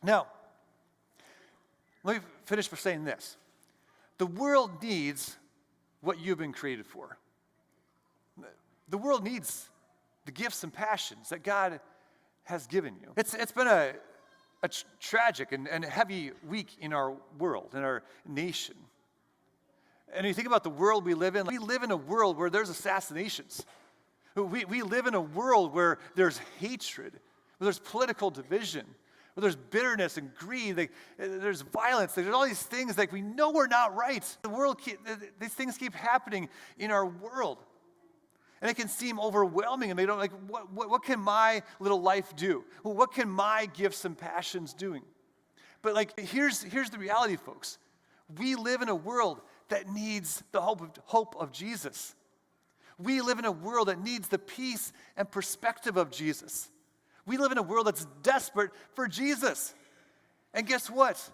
Now, let me finish by saying this. The world needs what you've been created for. The world needs the gifts and passions that God has given you. It's been a tragic and heavy week in our world, in our nation. And you think about the world we live in a world where there's assassinations. We live in a world where there's hatred, where there's political division, where there's bitterness and greed, there's violence, there's all these things like we know we're not right. These things keep happening in our world. And it can seem overwhelming, and they don't like, what can my little life do? Well, what can my gifts and passions doing? But like, here's the reality, folks. We live in a world that needs the hope of Jesus. We live in a world that needs the peace and perspective of Jesus. We live in a world that's desperate for Jesus. And guess what?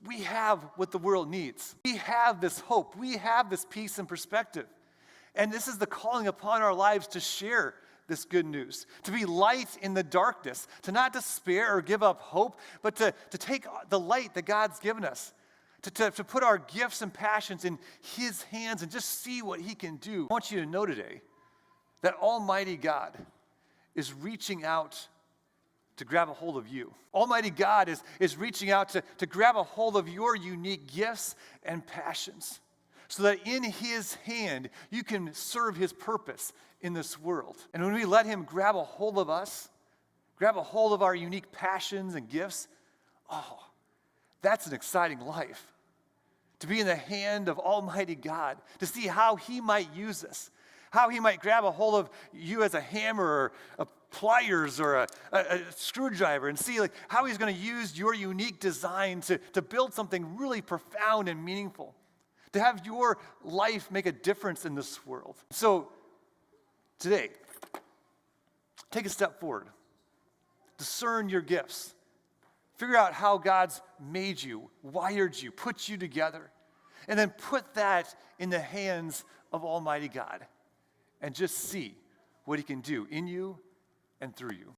We have what the world needs. We have this hope. We have this peace and perspective. And this is the calling upon our lives to share this good news, to be light in the darkness, to not despair or give up hope, but to take the light that God's given us, to put our gifts and passions in His hands and just see what He can do. I want you to know today that Almighty God is reaching out to grab a hold of you. Almighty God is reaching out to grab a hold of your unique gifts and passions, so that in His hand, you can serve His purpose in this world. And when we let Him grab a hold of us, grab a hold of our unique passions and gifts, that's an exciting life. To be in the hand of Almighty God, to see how He might use us, how He might grab a hold of you as a hammer or a pliers or a screwdriver, and see like how He's going to use your unique design to build something really profound and meaningful, to have your life make a difference in this world. So today, take a step forward. Discern your gifts. Figure out how God's made you, wired you, put you together, and then put that in the hands of Almighty God and just see what He can do in you and through you.